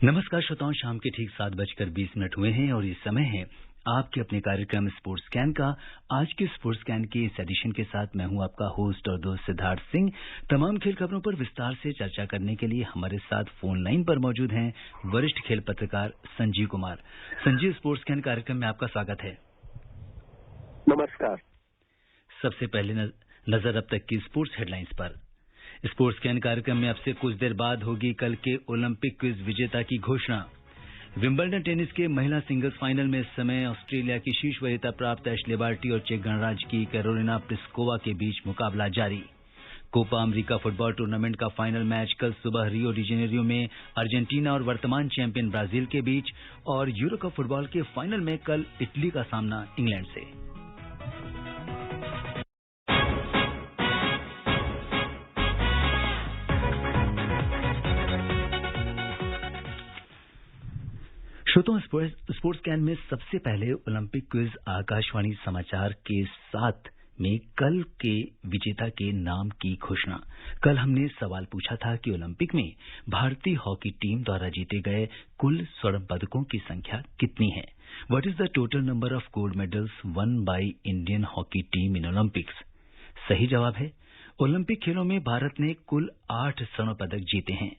नमस्कार श्रोताओं, शाम के ठीक 7:20 हुए हैं और ये समय है आपके अपने कार्यक्रम स्पोर्ट्स स्कैन का। आज के स्पोर्ट्स स्कैन के इस एडिशन के साथ मैं हूं आपका होस्ट और दोस्त सिद्धार्थ सिंह। तमाम खेल खबरों पर विस्तार से चर्चा करने के लिए हमारे साथ फोन लाइन पर मौजूद हैं वरिष्ठ खेल पत्रकार संजीव कुमार। संजीव, स्पोर्ट्स स्कैन कार्यक्रम में आपका स्वागत है। नमस्कार। सबसे पहले नजर अब तक की स्पोर्ट्स हेडलाइंस पर। स्पोर्ट्स स्कैन कार्यक्रम में अब से कुछ देर बाद होगी कल के ओलंपिक क्विज विजेता की घोषणा। विंबलडन टेनिस के महिला सिंगल्स फाइनल में इस समय ऑस्ट्रेलिया की शीर्ष वरीयता प्राप्त एशले बार्टी और चेक गणराज्य की कैरोलिना प्लिस्कोवा के बीच मुकाबला जारी। कोपा अमेरिका फुटबॉल टूर्नामेंट का फाइनल मैच कल सुबह रियो डी जेनेरियो में अर्जेंटीना और वर्तमान चैंपियन ब्राजील के बीच, और यूरो कप फुटबॉल के फाइनल में कल इटली का सामना इंग्लैंड से। श्रोताओं, स्पोर्ट्स स्कैन में सबसे पहले ओलंपिक क्विज आकाशवाणी समाचार के साथ में कल के विजेता के नाम की घोषणा। कल हमने सवाल पूछा था कि ओलंपिक में भारतीय हॉकी टीम द्वारा जीते गए कुल स्वर्ण पदकों की संख्या कितनी है। What is the total number of gold medals one by Indian hockey team in Olympics. सही जवाब है, ओलंपिक खेलों में भारत ने कुल 8 स्वर्ण पदक जीते हैं।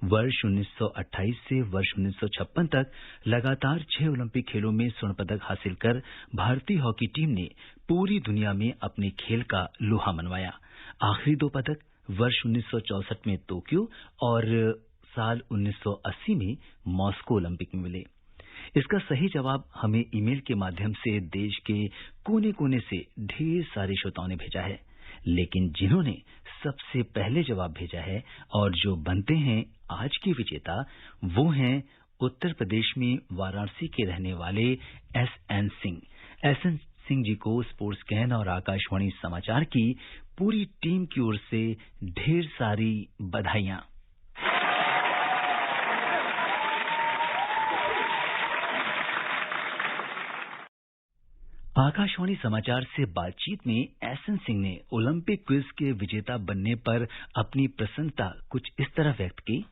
वर्ष 1928 से वर्ष 1956 तक लगातार 6 ओलंपिक खेलों में स्वर्ण पदक हासिल कर भारतीय हॉकी टीम ने पूरी दुनिया में अपने खेल का लोहा मनवाया। आखिरी 2 पदक वर्ष 1964 में टोक्यो और साल 1980 में मॉस्को ओलंपिक में मिले। इसका सही जवाब हमें ईमेल के माध्यम से देश के कोने कोने से ढेर सारे श्रोताओं ने भेजा है, लेकिन जिन्होंने सबसे पहले जवाब भेजा है और जो बनते हैं आज के विजेता, वो हैं उत्तर प्रदेश में वाराणसी के रहने वाले एसएन सिंह। एसएन सिंह जी को स्पोर्ट्स स्कैन और आकाशवाणी समाचार की पूरी टीम की ओर से ढेर सारी बधाइयां। आकाशवाणी समाचार से बातचीत में एसएन सिंह ने ओलंपिक क्विज के विजेता बनने पर अपनी प्रसन्नता कुछ इस तरह व्यक्त की।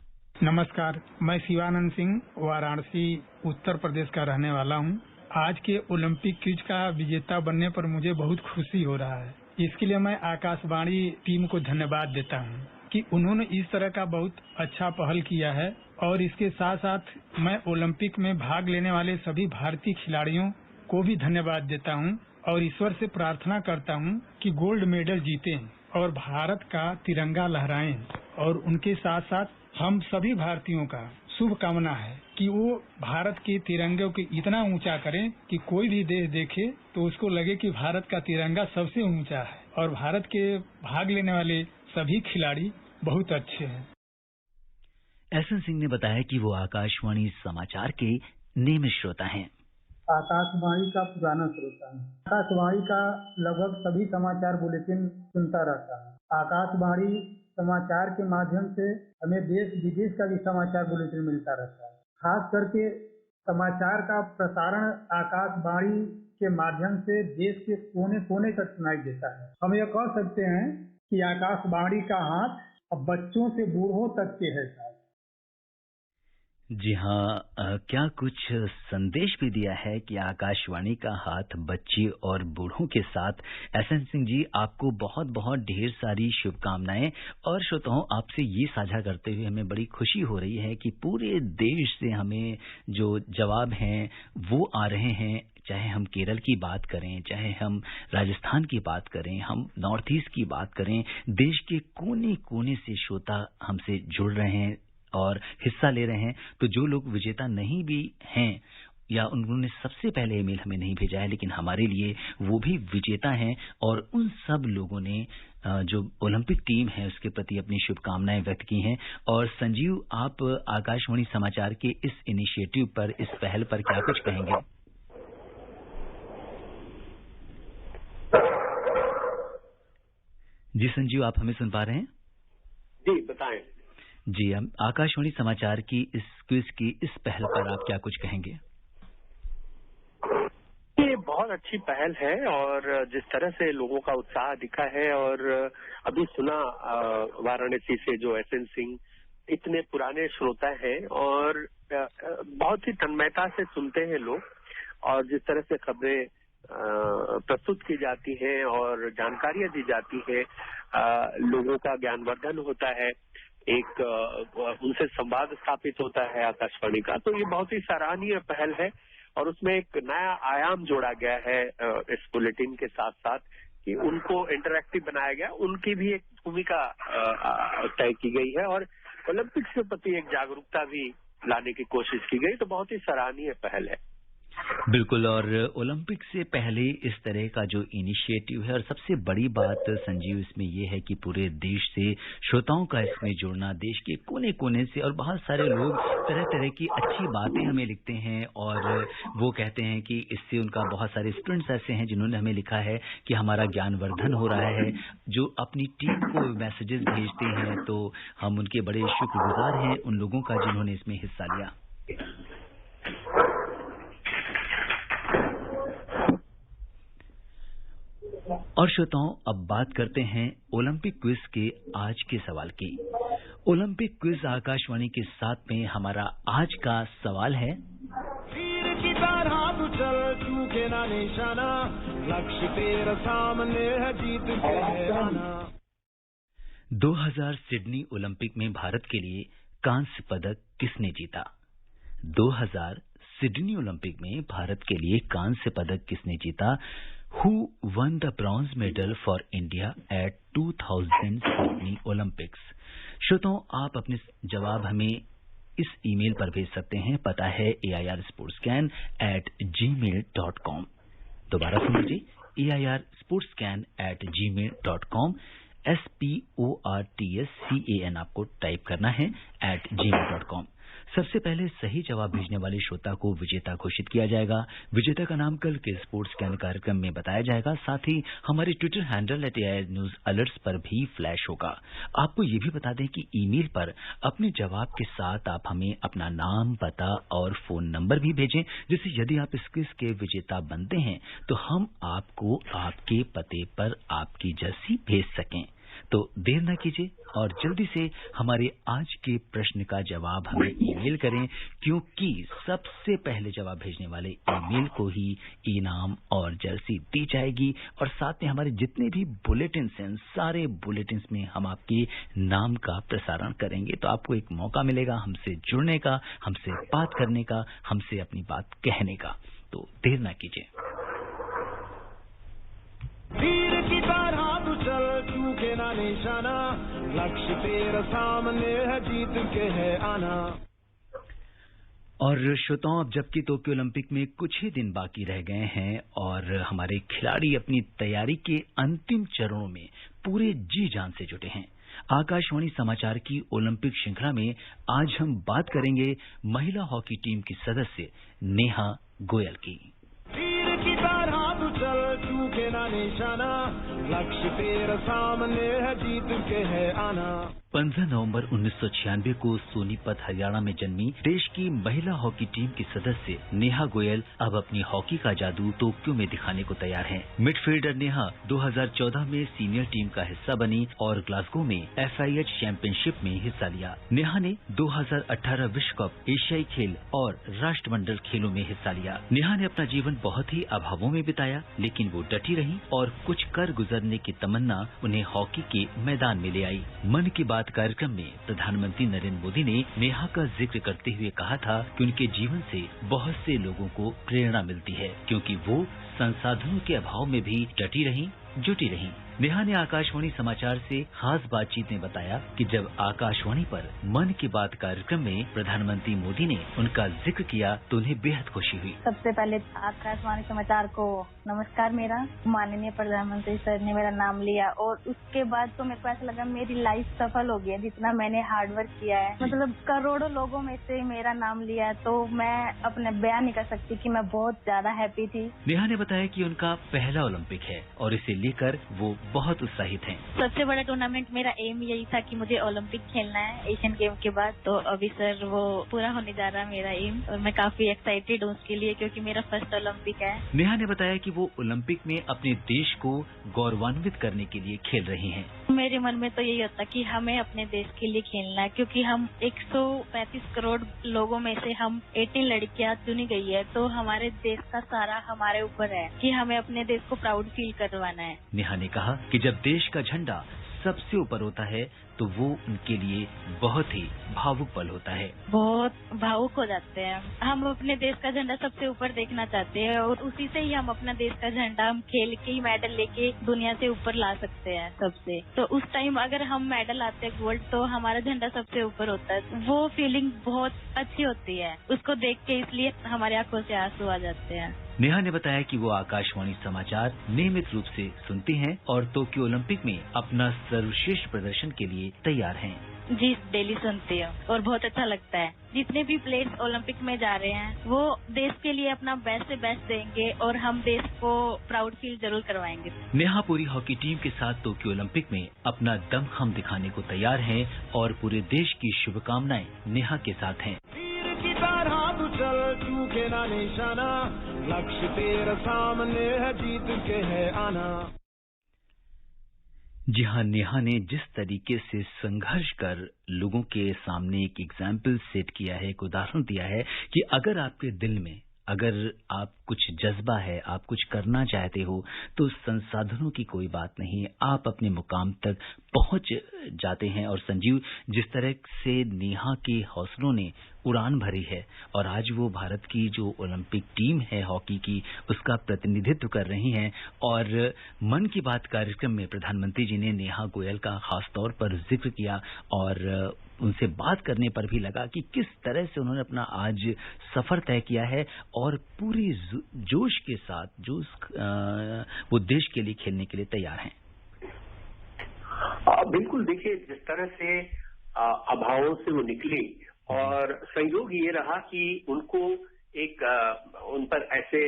नमस्कार, मैं शिवानंद सिंह वाराणसी उत्तर प्रदेश का रहने वाला हूं। आज के ओलंपिक क्विज का विजेता बनने पर मुझे बहुत खुशी हो रहा है। इसके लिए मैं आकाशवाणी टीम को धन्यवाद देता हूं कि उन्होंने इस तरह का बहुत अच्छा पहल किया है, और इसके साथ साथ मैं ओलंपिक में भाग लेने वाले सभी भारतीय खिलाड़ियों को भी धन्यवाद देता हूं और ईश्वर से प्रार्थना करता हूं कि गोल्ड मेडल जीतें और भारत का तिरंगा लहराएं। और उनके साथ साथ हम सभी भारतीयों का शुभकामना है कि वो भारत के तिरंगे को इतना ऊंचा करें कि कोई भी देश देखे तो उसको लगे कि भारत का तिरंगा सबसे ऊंचा है, और भारत के भाग लेने वाले सभी खिलाड़ी बहुत अच्छे हैं। एसएन सिंह ने बताया कि वो आकाशवाणी समाचार के नियमित श्रोता हैं। आकाशवाणी का पुराना श्रोता हूँ। आकाशवाणी का लगभग सभी समाचार बुलेटिन सुनता रहता हूँ। आकाशवाणी समाचार के माध्यम से हमें देश विदेश का भी समाचार बुलेटिन मिलता रहता है। खास करके समाचार का प्रसारण आकाशवाणी के माध्यम से देश के कोने कोने तक सुनाई देता है। हम यह कह सकते हैं कि आकाशवाणी का हाथ अब बच्चों से बूढ़ों तक के है। जी हाँ, क्या कुछ संदेश भी दिया है कि आकाशवाणी का हाथ बच्चे और बूढ़ों के साथ। एसएन सिंह जी, आपको बहुत बहुत ढेर सारी शुभकामनाएं। और श्रोताओं, आपसे ये साझा करते हुए हमें बड़ी खुशी हो रही है कि पूरे देश से हमें जो जवाब हैं वो आ रहे हैं। चाहे हम केरल की बात करें, चाहे हम राजस्थान की बात करें, हम नॉर्थ ईस्ट की बात करें, देश के कोने कोने से श्रोता हमसे जुड़ रहे हैं और हिस्सा ले रहे हैं। तो जो लोग विजेता नहीं भी हैं या उन्होंने सबसे पहले ईमेल हमें नहीं भेजा है, लेकिन हमारे लिए वो भी विजेता हैं, और उन सब लोगों ने जो ओलंपिक टीम है उसके प्रति अपनी शुभकामनाएं व्यक्त की हैं। और संजीव, आप आकाशवाणी समाचार के इस इनिशिएटिव पर, इस पहल पर क्या कुछ कहेंगे। जी संजीव, आप हमें सुन पा रहे हैं? जी बताएं। जी, हम आकाशवाणी समाचार की इस क्विज की इस पहल पर आप क्या कुछ कहेंगे। ये बहुत अच्छी पहल है, और जिस तरह से लोगों का उत्साह दिखा है, और अभी सुना वाराणसी से जो एसएन सिंह इतने पुराने श्रोता हैं और बहुत ही तन्मयता से सुनते हैं लोग, और जिस तरह से खबरें प्रस्तुत की जाती हैं और जानकारियां दी जाती है, लोगों का ज्ञानवर्धन होता है, एक उनसे संवाद स्थापित होता है आकाशवाणी का, तो ये बहुत ही सराहनीय पहल है। और उसमें एक नया आयाम जोड़ा गया है इस बुलेटिन के साथ साथ कि उनको इंटरैक्टिव बनाया गया, उनकी भी एक भूमिका तय की गई है और ओलंपिक्स के प्रति एक जागरूकता भी लाने की कोशिश की गई, तो बहुत ही सराहनीय पहल है। बिल्कुल, और ओलंपिक से पहले इस तरह का जो इनिशिएटिव है, और सबसे बड़ी बात संजीव इसमें ये है कि पूरे देश से श्रोताओं का इसमें जुड़ना, देश के कोने कोने से, और बहुत सारे लोग तरह तरह की अच्छी बातें हमें लिखते हैं और वो कहते हैं कि इससे उनका, बहुत सारे स्टूडेंट्स ऐसे हैं जिन्होंने हमें लिखा है कि हमारा ज्ञानवर्धन हो रहा है, जो अपनी टीम को मैसेजेस भेजते हैं, तो हम उनके बड़े शुक्रगुजार हैं उन लोगों का जिन्होंने इसमें हिस्सा लिया। और श्रोताओं, अब बात करते हैं ओलंपिक क्विज के आज के सवाल की। ओलंपिक क्विज आकाशवाणी के साथ में हमारा आज का सवाल है, तीर की तरह तू चल, चूके ना निशाना, लक्ष्य तेरा सामने है, जीत के है आना। 2000 सिडनी ओलंपिक में भारत के लिए कांस्य पदक किसने जीता? 2000 सिडनी ओलंपिक में भारत के लिए कांस्य पदक किसने जीता? Who won the bronze medal for India at 2000 Sydney Olympics? श्रोताओं, आप अपने जवाब हमें इस ईमेल पर भेज सकते हैं। पता है airsportscan@gmail.com। दोबारा सुन लीजिए, airsportscan@gmail.com। SPORTSCAN आपको टाइप करना है @gmail.com। सबसे पहले सही जवाब भेजने वाले श्रोता को विजेता घोषित किया जाएगा। विजेता का नाम कल के स्पोर्ट्स स्कैन कार्यक्रम में बताया जाएगा। साथ ही हमारे Twitter handle @AIR news alerts पर भी फ्लैश होगा। आपको ये भी बता दें कि ईमेल पर अपने जवाब के साथ आप हमें अपना नाम, पता और फोन नंबर भी भेजें, जिससे यदि आप इस क्विज के विजेता बनते हैं तो हम आपको आपके पते पर आपकी जर्सी भेज सकें। तो देर न कीजिए और जल्दी से हमारे आज के प्रश्न का जवाब हमें ईमेल करें, क्योंकि सबसे पहले जवाब भेजने वाले ईमेल को ही इनाम और जर्सी दी जाएगी। और साथ में हमारे जितने भी बुलेटिन हैं, सारे बुलेटिन में हम आपके नाम का प्रसारण करेंगे। तो आपको एक मौका मिलेगा हमसे जुड़ने का, हमसे बात करने का, हमसे अपनी बात कहने का। तो देर न कीजिए। तीर की तरह तू चल, चूके ना निशाना, लक्ष्य तेरा सामने है, जीत के है आना। और श्रोताओं, अब जबकि टोक्यो ओलंपिक में कुछ ही दिन बाकी रह गए हैं और हमारे खिलाड़ी अपनी तैयारी के अंतिम चरणों में पूरे जी जान से जुटे हैं, आकाशवाणी समाचार की ओलंपिक श्रृंखला में आज हम बात करेंगे महिला हॉकी टीम की सदस्य नेहा गोयल की। तीर की तरह तू चल, चूके ना निशाना, लक्ष्य तेरा सामने है, जीत के है आना। 15 नवंबर 1996 को सोनीपत हरियाणा में जन्मी देश की महिला हॉकी टीम की सदस्य नेहा गोयल अब अपनी हॉकी का जादू टोक्यो में दिखाने को तैयार हैं। मिडफील्डर नेहा 2014 में सीनियर टीम का हिस्सा बनी और ग्लासगो में FIH चैंपियनशिप में हिस्सा लिया। नेहा ने 2018 विश्व कप, एशियाई खेल और राष्ट्रमंडल खेलों में हिस्सा लिया। नेहा ने अपना जीवन बहुत ही अभावों में बिताया, लेकिन वो डटी रही और कुछ कर गुजरने की तमन्ना उन्हें हॉकी के मैदान में ले आई। मन की बात कार्यक्रम में प्रधानमंत्री नरेंद्र मोदी ने नेहा का जिक्र करते हुए कहा था कि उनके जीवन से बहुत से लोगों को प्रेरणा मिलती है, क्योंकि वो संसाधनों के अभाव में भी डटी रही, जुटी रही। नेहा ने आकाशवाणी समाचार से खास बातचीत में बताया कि जब आकाशवाणी पर मन की बात कार्यक्रम में प्रधानमंत्री मोदी ने उनका जिक्र किया तो उन्हें बेहद खुशी हुई। सबसे पहले आकाशवाणी समाचार को नमस्कार। मेरा माननीय प्रधानमंत्री सर ने मेरा नाम लिया और उसके बाद तो मेरे को ऐसा लगा मेरी लाइफ सफल हो गई। जितना मैंने हार्डवर्क किया है, मतलब करोड़ों लोगों में से मेरा नाम लिया, तो मैं अपने बयान नहीं कर सकती कि मैं बहुत ज्यादा हैप्पी थी। नेहा ने बताया कि उनका पहला ओलंपिक है और इसे लेकर वो बहुत उत्साहित हैं। सबसे बड़ा टूर्नामेंट मेरा एम यही था कि मुझे ओलंपिक खेलना है एशियन गेम के बाद, तो अभी सर वो पूरा होने जा रहा है मेरा एम और मैं काफी एक्साइटेड हूँ उसके लिए, क्योंकि मेरा फर्स्ट ओलंपिक है। नेहा ने बताया कि वो ओलंपिक में अपने देश को गौरवान्वित करने के लिए खेल रही हैं। मेरे मन में तो यही होता कि हमें अपने देश के लिए खेलना है, क्योंकि हम 135 करोड़ लोगों में से हम 18 लड़कियां चुनी गई है, तो हमारे देश का सारा हमारे ऊपर है कि हमें अपने देश को प्राउड फील करवाना है। नेहा ने कहा कि जब देश का झंडा सबसे ऊपर होता है तो वो उनके लिए बहुत ही भावुक पल होता है। बहुत भावुक हो जाते हैं। हम अपने देश का झंडा सबसे ऊपर देखना चाहते हैं और उसी से ही हम अपना देश का झंडा हम खेल के ही मेडल लेके दुनिया से ऊपर ला सकते हैं सबसे। तो उस टाइम अगर हम मेडल आते हैं गोल्ड, तो हमारा झंडा सबसे ऊपर होता है। वो फीलिंग बहुत अच्छी होती है उसको देख के, इसलिए हमारे आंखों से आंसू आ जाते हैं। नेहा ने बताया कि वो आकाशवाणी समाचार नियमित रूप से सुनती हैं और टोक्यो ओलंपिक में अपना सर्वश्रेष्ठ प्रदर्शन के लिए तैयार हैं। जी, डेली सुनती हूँ और बहुत अच्छा लगता है। जितने भी प्लेयर्स ओलंपिक में जा रहे हैं वो देश के लिए अपना बेस्ट से बेस्ट देंगे और हम देश को प्राउड फील जरूर करवाएंगे। नेहा पूरी हॉकी टीम के साथ टोक्यो ओलंपिक में अपना दमखम दिखाने को तैयार हैं और पूरे देश की शुभकामनाएं नेहा के साथ हैं। चल चूके ना निशाना, लक्ष्य तेरे सामने है, जीत के है आना। जी हाँ, नेहा ने जिस तरीके से संघर्ष कर लोगों के सामने एक एग्जाम्पल सेट किया है, एक उदाहरण दिया है कि अगर आपके दिल में अगर आप कुछ जज्बा है, आप कुछ करना चाहते हो, तो संसाधनों की कोई बात नहीं, आप अपने मुकाम तक पहुंच जाते हैं। और संजीव, जिस तरह से नेहा के हौसलों ने उड़ान भरी है और आज वो भारत की जो ओलंपिक टीम है हॉकी की, उसका प्रतिनिधित्व कर रही हैं। और मन की बात कार्यक्रम में प्रधानमंत्री जी ने नेहा गोयल का खास तौर पर जिक्र किया और उनसे बात करने पर भी लगा कि किस तरह से उन्होंने अपना आज सफर तय किया है और पूरी जोश के साथ वो देश के लिए खेलने के लिए तैयार हैं। बिल्कुल, देखिए जिस तरह से अभावों से वो निकली और संयोग ये रहा कि उनको एक उन पर ऐसे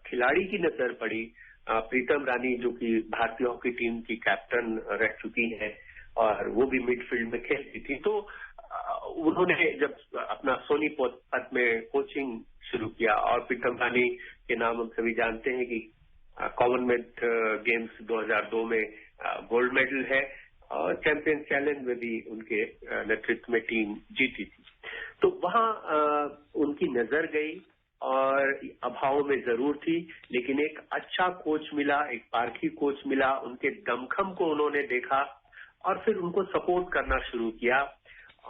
खिलाड़ी की नजर पड़ी, प्रीतम रानी, जो कि भारतीय हॉकी टीम की कैप्टन रह चुकी हैं और वो भी मिडफील्ड में खेलती थी। तो उन्होंने जब अपना सोनीपत में कोचिंग शुरू किया और प्रीतम रानी के नाम हम सभी जानते हैं कि कॉमनवेल्थ गेम्स 2002 में गोल्ड मेडल है और चैंपियंस चैलेंज में भी उनके नेतृत्व में टीम जीती थी। तो वहां उनकी नजर गई और अभाव में जरूर थी, लेकिन एक अच्छा कोच मिला, एक पारखी कोच मिला, उनके दमखम को उन्होंने देखा और फिर उनको सपोर्ट करना शुरू किया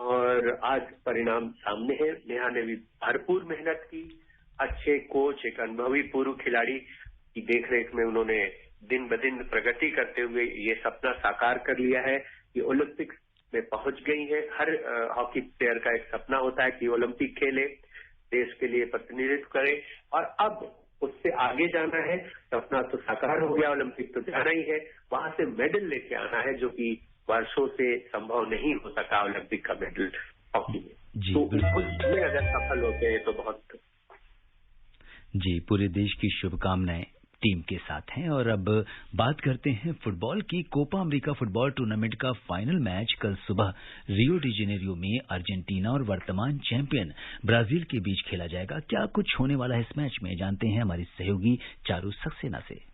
और आज परिणाम सामने है। नेहा ने भी भरपूर मेहनत की, अच्छे कोच, एक अनुभवी पूर्व खिलाड़ी की देखरेख में उन्होंने दिन ब दिन प्रगति करते हुए ये सपना साकार कर लिया है कि ओलंपिक्स में पहुंच गई है। हर हॉकी प्लेयर का एक सपना होता है कि ओलंपिक खेले, देश के लिए प्रतिनिधित्व करे और अब उससे आगे जाना है। सपना तो साकार हो गया, ओलंपिक तो जाना ही है, वहां से मेडल लेके आना है, जो कि वर्षों से संभव नहीं हो सका ओलंपिक का मेडल हॉकी में। तो उसमें अगर सफल होते हैं तो बहुत। जी, पूरे देश की शुभकामनाएं टीम के साथ हैं। और अब बात करते हैं फुटबॉल की। कोपा अमेरिका फुटबॉल टूर्नामेंट का फाइनल मैच कल सुबह रियो डी जेनेरियो में अर्जेंटीना और वर्तमान चैंपियन ब्राजील के बीच खेला जाएगा। क्या कुछ होने वाला है इस मैच में, जानते हैं हमारी सहयोगी चारू सक्सेना से।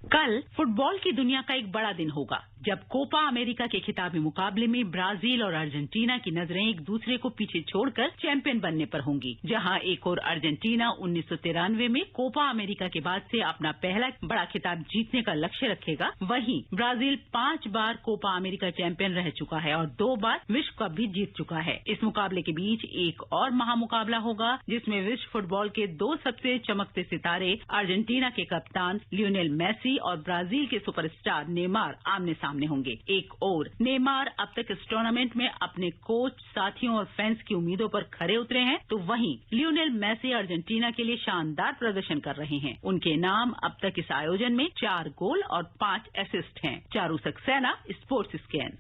कल फुटबॉल की दुनिया का एक बड़ा दिन होगा जब कोपा अमेरिका के खिताबी मुकाबले में ब्राजील और अर्जेंटीना की नजरें एक दूसरे को पीछे छोड़कर चैंपियन बनने पर होंगी। जहां एक और अर्जेंटीना 1993 में कोपा अमेरिका के बाद से अपना पहला बड़ा खिताब जीतने का लक्ष्य रखेगा, वहीं ब्राजील 5 बार कोपा अमेरिका चैंपियन रह चुका है और 2 बार विश्व कप भी जीत चुका है। इस मुकाबले के बीच एक और महामुकाबला होगा जिसमें विश्व फुटबॉल के 2 सबसे चमकते सितारे अर्जेंटीना के कप्तान लियोनेल मेसी और ब्राजील के सुपरस्टार नेमार आमने सामने होंगे। एक और नेमार अब तक इस टूर्नामेंट में अपने कोच, साथियों और फैंस की उम्मीदों पर खरे उतरे हैं, तो वहीं लियोनेल मेसी अर्जेंटीना के लिए शानदार प्रदर्शन कर रहे हैं। उनके नाम अब तक इस आयोजन में 4 गोल और 5 असिस्ट हैं। Charu Saxena, sports scan.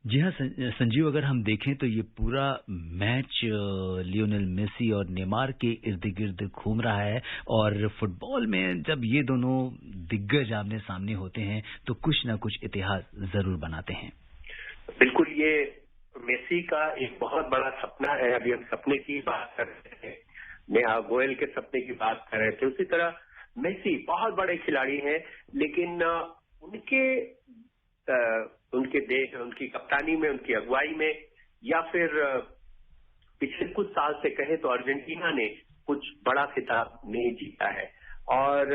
जी हाँ संजीव, अगर हम देखें तो ये पूरा मैच लियोनेल मेसी और नेमार के इर्द गिर्द घूम रहा है और फुटबॉल में जब ये दोनों दिग्गज आमने सामने होते हैं तो कुछ न कुछ इतिहास जरूर बनाते हैं। बिल्कुल, ये मेसी का एक बहुत बड़ा सपना है। अभी हम सपने की बात कर रहे हैं, नेहा गोयल के सपने की बात कर रहे थे, उसी तरह मेसी बहुत बड़े खिलाड़ी हैं, लेकिन उनके उनकी कप्तानी में, उनकी अगुवाई में, या फिर पिछले कुछ साल से कहें तो अर्जेंटीना ने कुछ बड़ा खिताब नहीं जीता है। और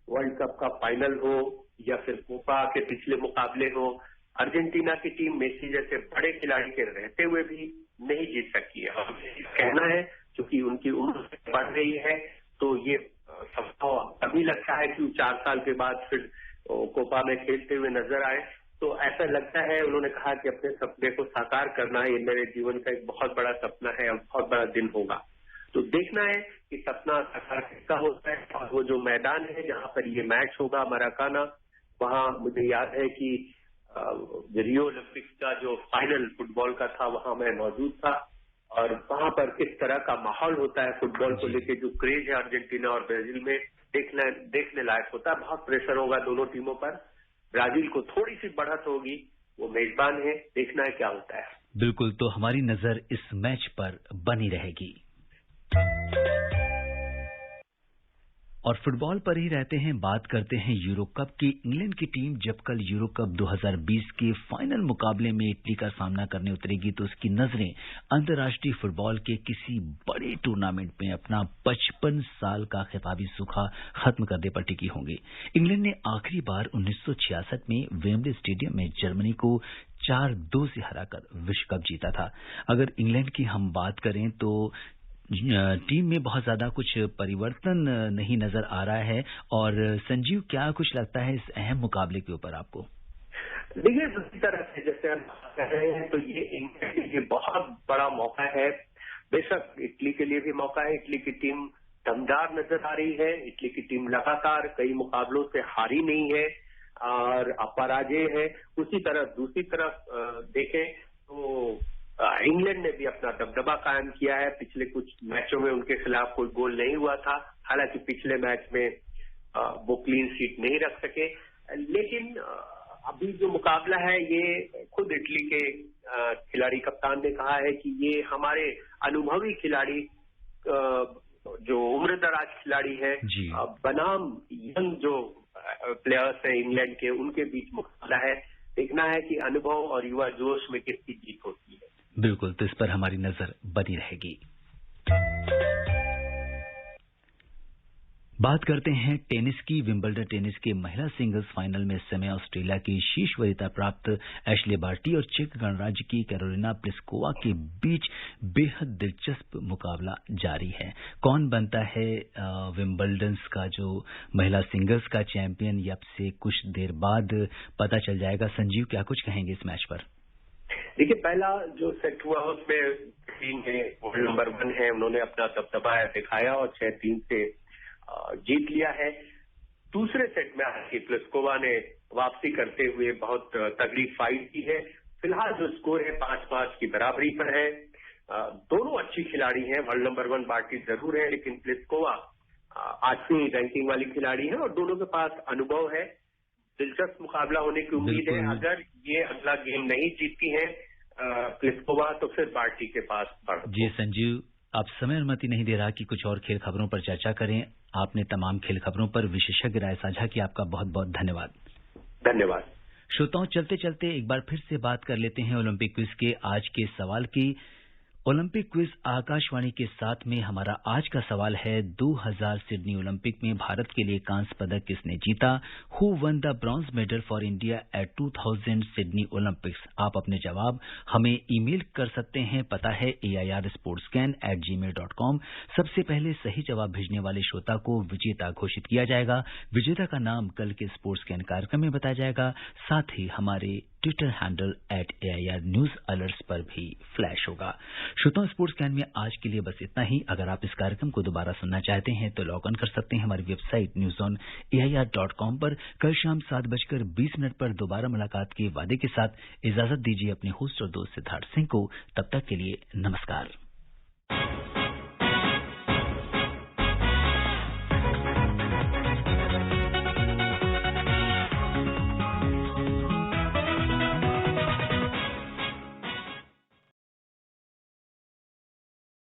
वर्ल्ड कप का फाइनल हो या फिर कोपा के पिछले मुकाबले हो, अर्जेंटीना की टीम मेसी जैसे बड़े खिलाड़ी के रहते हुए भी नहीं जीत सकी है। और कहना है क्योंकि उनकी उम्र बढ़ रही है तो ये संभव अभी लगता है कि 4 साल के बाद फिर कोपा में खेलते हुए नजर आए, तो ऐसा लगता है। उन्होंने कहा कि अपने सपने को साकार करना ये मेरे जीवन का एक बहुत बड़ा सपना है और बहुत बड़ा दिन होगा। तो देखना है कि सपना साकार कैसा होता है। और वो जो मैदान है जहां पर ये मैच होगा मराकाना, वहां मुझे याद है कि रियो ओलंपिक्स का जो फाइनल फुटबॉल का था वहां मैं मौजूद था, और वहां पर किस तरह का माहौल होता है फुटबॉल को लेके, जो क्रेज है अर्जेंटीना और ब्राजील में, देखने लायक होता है। बहुत प्रेशर होगा दोनों टीमों पर। ब्राजील को थोड़ी सी बढ़त होगी, वो मेजबान है, देखना है क्या होता है। बिल्कुल, तो हमारी नजर इस मैच पर बनी रहेगी। और फुटबॉल पर ही रहते हैं, बात करते हैं यूरो कप की। इंग्लैंड की टीम जब कल यूरो कप 2020 के फाइनल मुकाबले में इटली का सामना करने उतरेगी तो उसकी नजरें अंतर्राष्ट्रीय फुटबॉल के किसी बड़े टूर्नामेंट में अपना 55 साल का खिताबी सूखा खत्म करने पर टिकी होंगी। इंग्लैंड ने आखिरी बार 1966 में वेम्बले स्टेडियम में जर्मनी को 4-2 से हराकर विश्व कप जीता था। अगर इंग्लैंड की हम बात करें तो टीम में बहुत ज्यादा कुछ परिवर्तन नहीं नजर आ रहा है। और संजीव, क्या कुछ लगता है इस अहम मुकाबले के ऊपर आपको? देखिए, दूसरी तरह से जैसे हम कह रहे हैं तो ये इंग्लैंड के लिए बहुत बड़ा मौका है। बेशक इटली के लिए भी मौका है। इटली की टीम दमदार नजर आ रही है। इटली की टीम लगातार कई मुकाबलों से हारी नहीं है और अपराजय है। उसी तरह दूसरी तरफ देखें तो इंग्लैंड ने भी अपना दबदबा कायम किया है। पिछले कुछ मैचों में उनके खिलाफ कोई गोल नहीं हुआ था, हालांकि पिछले मैच में वो क्लीन शीट नहीं रख सके। लेकिन अभी जो मुकाबला है ये खुद इटली के खिलाड़ी कप्तान ने कहा है कि ये हमारे अनुभवी खिलाड़ी, जो उम्रदराज खिलाड़ी है, बनाम यंग जो प्लेयर्स है इंग्लैंड के, उनके बीच मुकाबला है। देखना है कि अनुभव और युवा जोश में किसकी जीत होती है। बिल्कुल, तो इस पर हमारी नजर बनी रहेगी। बात करते हैं टेनिस की। विंबलडन टेनिस के महिला सिंगल्स फाइनल में इस समय ऑस्ट्रेलिया की शीर्ष वरीयता प्राप्त एशले बार्टी और चेक गणराज्य की कैरोलिना प्लिस्कोवा के बीच बेहद दिलचस्प मुकाबला जारी है। कौन बनता है विंबलडन का जो महिला सिंगल्स का चैंपियन, ये अब से कुछ देर बाद पता चल जाएगा। संजीव, क्या कुछ कहेंगे इस मैच पर? देखिए, पहला जो सेट हुआ उसमें टीम है वर्ल्ड नंबर 1 है, उन्होंने अपना दबदबा दिखाया और 6-3 से जीत लिया है। दूसरे सेट में आके प्लिस्कोवा ने वापसी करते हुए बहुत तगड़ी फाइट की है। फिलहाल जो स्कोर है 5-5 की बराबरी पर है। दोनों अच्छी खिलाड़ी हैं। वर्ल्ड नंबर 1 बार्टी जरूर है, लेकिन प्लिस्कोवा 8वीं रैंकिंग वाली खिलाड़ी है और दोनों के पास अनुभव है। दिलचस्प मुकाबला होने की उम्मीद है। अगर ये अगला गेम नहीं जीतती है प्लिस्कोवा तो फिर बार्टी के पास बढ़। जी संजीव, आप समय अनुमति नहीं दे रहा कि कुछ और खेल खबरों पर चर्चा करें। आपने तमाम खेल खबरों पर विशेषज्ञ राय साझा की, आपका बहुत बहुत धन्यवाद। धन्यवाद। श्रोताओं, चलते चलते एक बार फिर से बात कर लेते हैं ओलंपिक क्विज के आज के सवाल की। ओलंपिक क्विज आकाशवाणी के साथ में हमारा आज का सवाल है, 2000 सिडनी ओलंपिक में भारत के लिए कांस्य पदक किसने जीता? Who one the bronze medal for India at 2000 Sydney Olympics? आप अपने जवाब हमें ईमेल कर सकते हैं। पता है airsportscan@gmail.com। सबसे पहले सही जवाब भेजने वाले श्रोता को विजेता घोषित किया जाएगा। विजेता का नाम कल के स्पोर्ट्स कैन कार्यक्रम में बताया जाएगा। साथ ही हमारे Twitter handle @AIR news alerts पर भी फ्लैश होगा। श्रोताओं, स्पोर्ट्स कैन में आज के लिए बस इतना ही। अगर आप इस कार्यक्रम को दोबारा सुनना चाहते हैं तो लॉग ऑन कर सकते हैं हमारी वेबसाइट newsonair.com पर। कल शाम 7:20 पर दोबारा मुलाकात के वादे के साथ इजाजत दीजिए अपने होस्ट और दोस्त सिद्धार्थ सिंह को। तब तक के लिए नमस्कार।